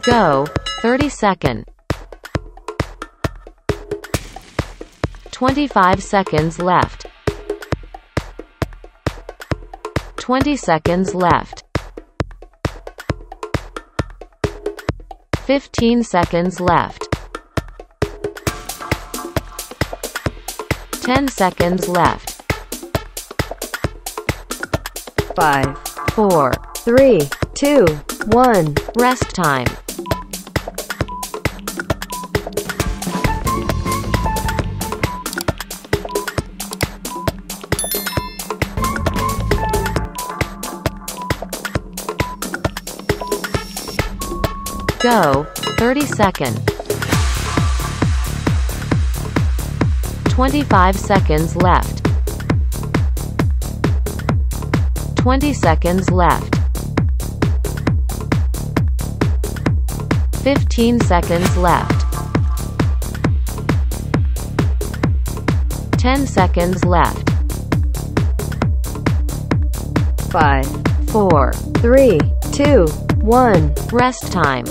Go. 30-second. 25 seconds left. 20 seconds left. 15 seconds left. 10 seconds left. 5, 4. 3, 2, 1. Rest time. Go. 30-second. 25 seconds left. 20 seconds left. 15 seconds left. 10 seconds left. 5, 4. 3, 2, 1. Rest time.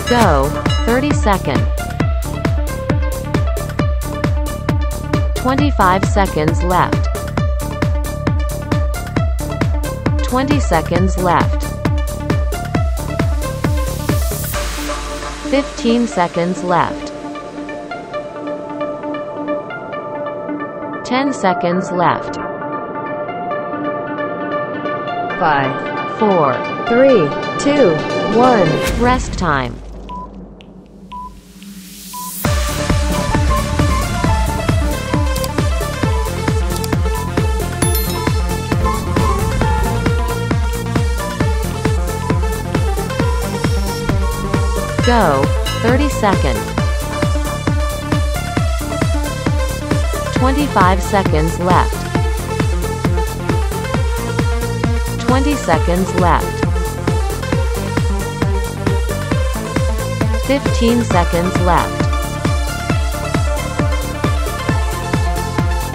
Go. 30-second. 25 seconds left. 20 seconds left. 15 seconds left. 10 seconds left. 5, 4. 3, 2, 1. Rest time. Go. 30-second. 25 seconds left. 20 seconds left. 15 seconds left.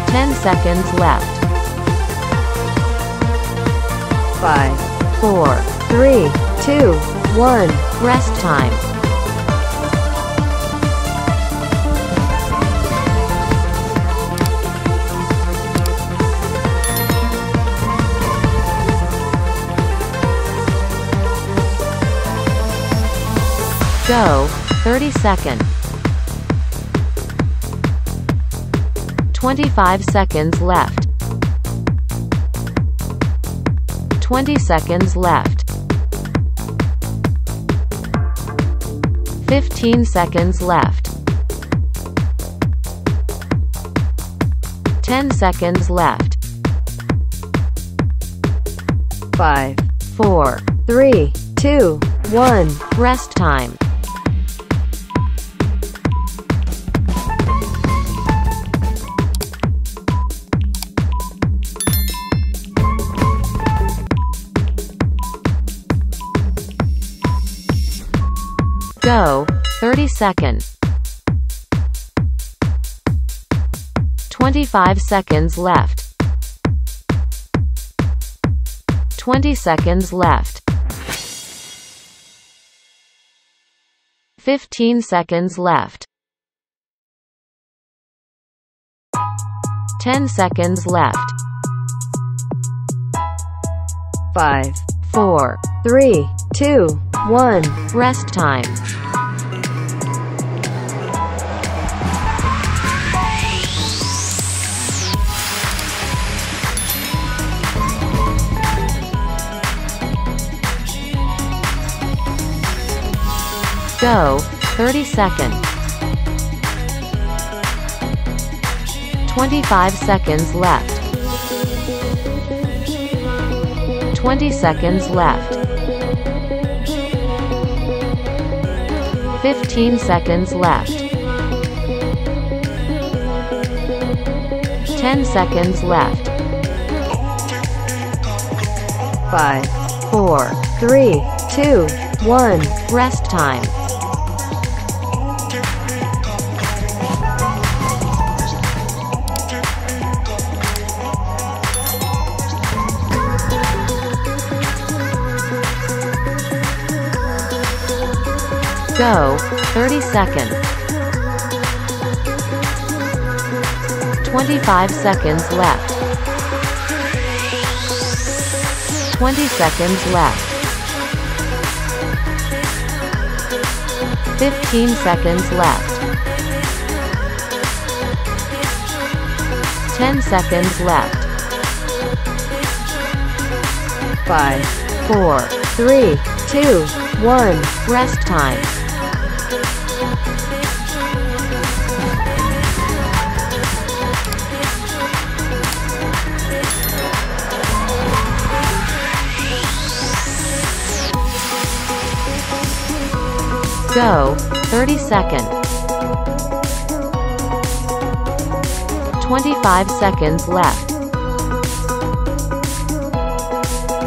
10 seconds left. 5, 4. 3, 2, 1. Rest time. Go. 30-second. 25 seconds left. 20 seconds left. 15 seconds left. 10 seconds left. 5, 4. 3, 2, 1. Rest time. Go. 30-second. 25 seconds left. 20 seconds left. 15 seconds left. 10 seconds left. 5, 4. 3, 2, 1. Rest time. Go. 30-second. 25 seconds left. 20 seconds left. 15 seconds left. 10 seconds left. 5, 4. 3, 2, 1. Rest time. Go, 30 seconds. 25 seconds left. 20 seconds left. 15 seconds left. 10 seconds left. 5, 4. 3, 2, 1. Rest time. Go, 30 seconds. 25 seconds left.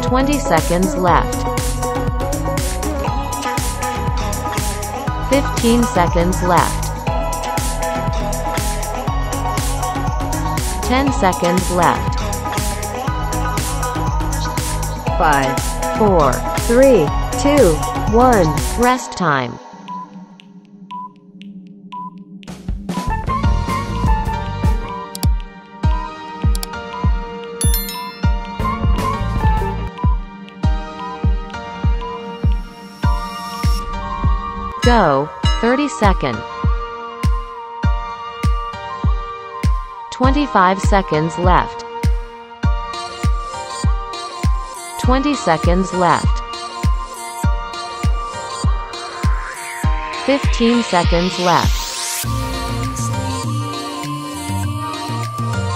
20 seconds left. 15 seconds left. 10 seconds left. 5, 4. 3, 2, 1. Rest time. Go, 30 seconds. 25 seconds left. 20 seconds left. 15 seconds left.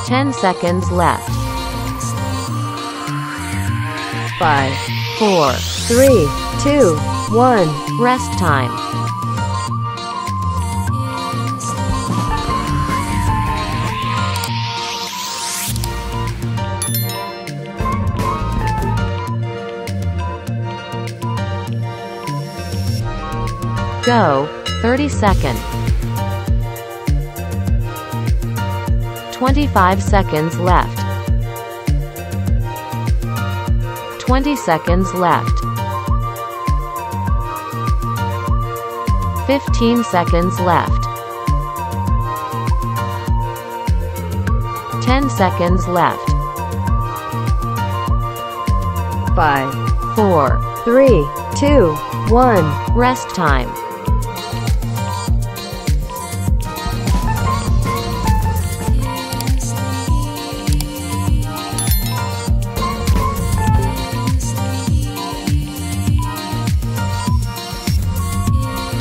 10 seconds left. 5, 4. 3, 2, 1. Rest time. Go, 30 seconds. 25 seconds left. 20 seconds left. 15 seconds left. 10 seconds left. 5, 4. 3, 2, 1. Rest time.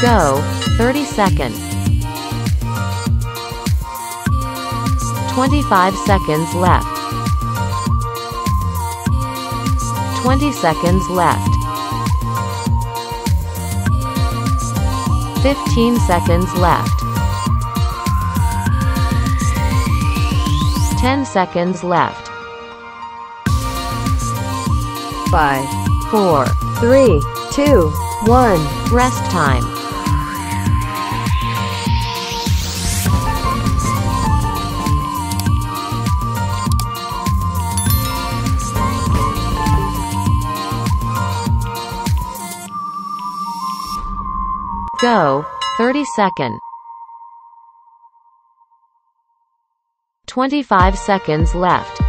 Go, 30 seconds. 25 seconds left. 20 seconds left. 15 seconds left. 10 seconds left. 5, 4. 3, 2, 1. Rest time. Go, 30 seconds. 25 seconds left.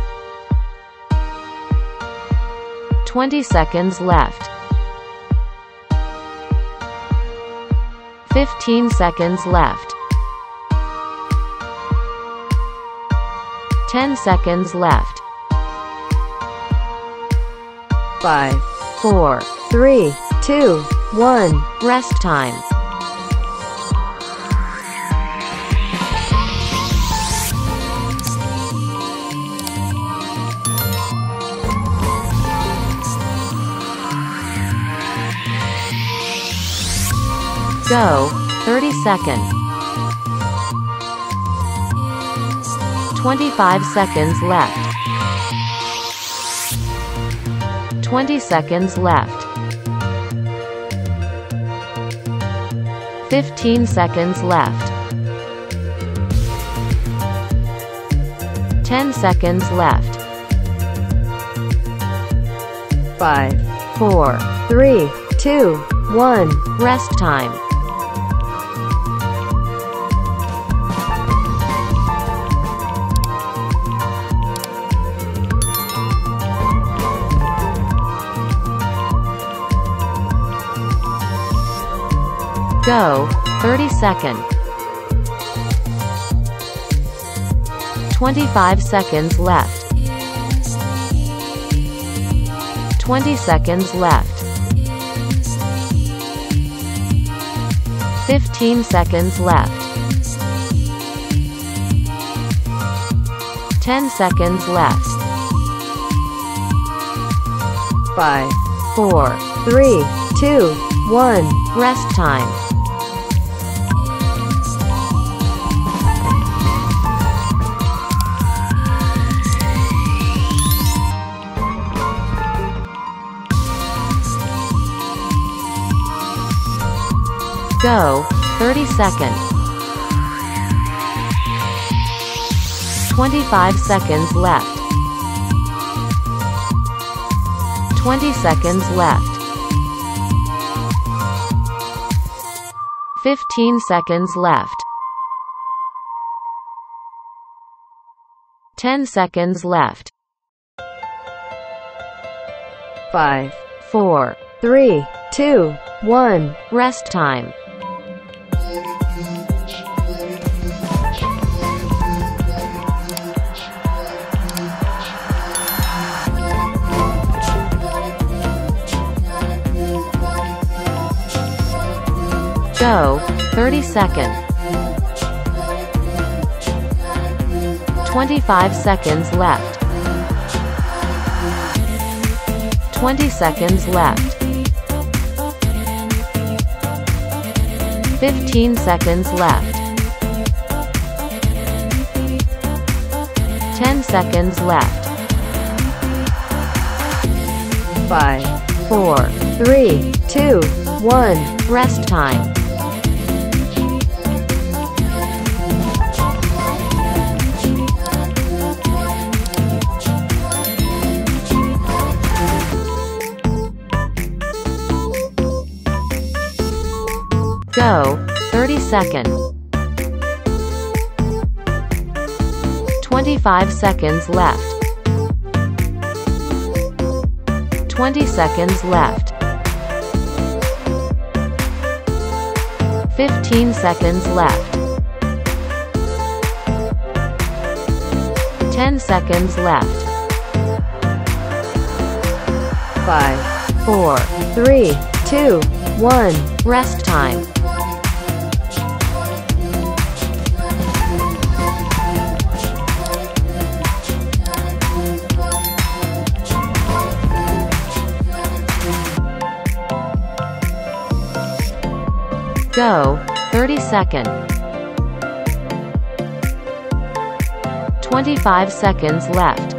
20 seconds left. 15 seconds left. 10 seconds left. 5, 4. 3, 2, 1. Rest time. Go, 30 seconds. 25 seconds left. 20 seconds left. 15 seconds left. 10 seconds left. 5, 4. 3, 2, 1. Rest time. Go, 30 second. 25 seconds left. 20 seconds left. 15 seconds left. 10 seconds left. 5, 4. 3, 2, 1. Rest time. Go, 30 second. 25 seconds left. 20 seconds left. 15 seconds left. 10 seconds left. 5, 4. 3, 2, 1. Rest time. Go, 30 second. 25 seconds left. 20 seconds left. 15 seconds left. 10 seconds left. 5, 4. 3, 2, 1. Rest time. Go, 30 second. 25 seconds left. 20 seconds left. 15 seconds left. 10 seconds left. 5, 4. 3, 2, 1. Rest time. Go, 30 second. 25 seconds left.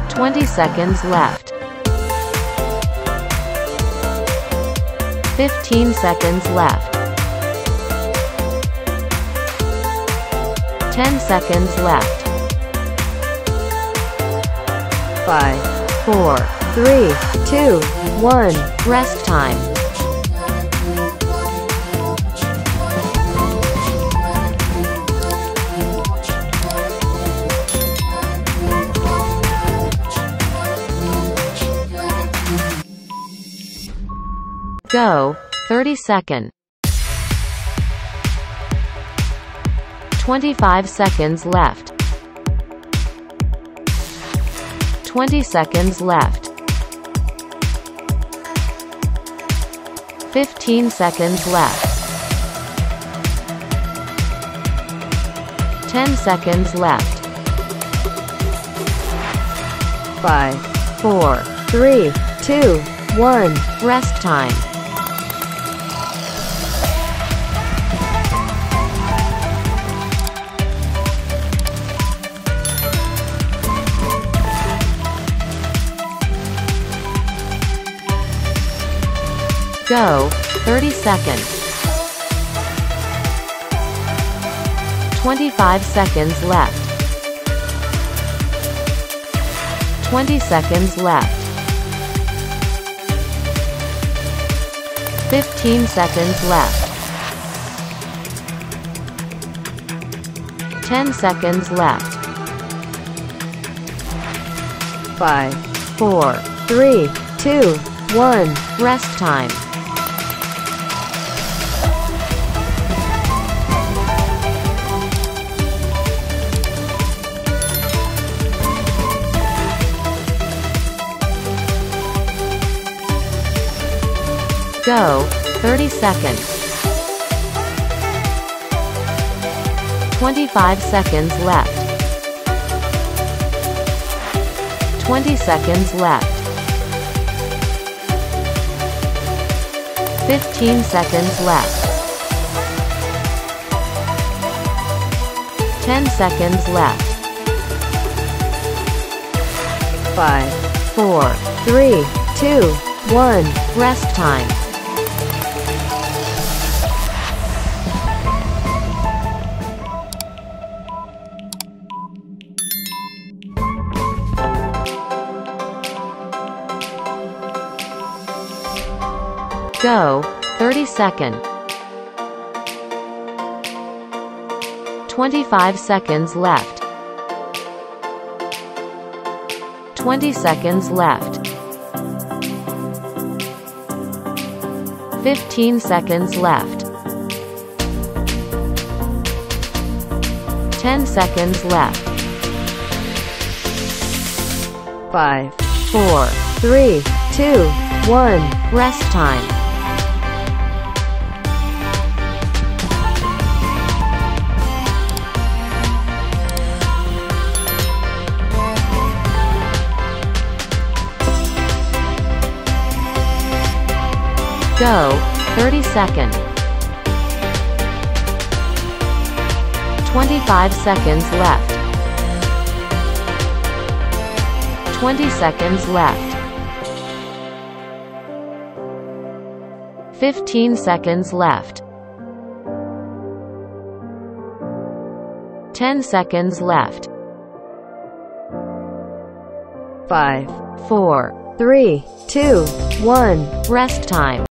20 seconds left. 15 seconds left. 10 seconds left. 5, 4. 3, 2, 1. Rest time. Go, 30 second. 25 seconds left. 20 seconds left. 15 seconds left. 10 seconds left. 5, 4. 3, 2, 1. Rest time. Go, 30 second. 25 seconds left. 20 seconds left. 15 seconds left. 10 seconds left. 5, 4. 3, 2, 1. Rest time. Go, 30 seconds. 25 seconds left. 20 seconds left. 15 seconds left. 10 seconds left. 5, 4. 3, 2, 1. Rest time. Go, 30 seconds. 25 seconds left. 20 seconds left. 15 seconds left. 10 seconds left. 5, 4. 3, 2, 1. Rest time. Go, 30 seconds. 25 seconds left. 20 seconds left. 15 seconds left. 10 seconds left. 5, 4. 3, 2, 1. Rest time.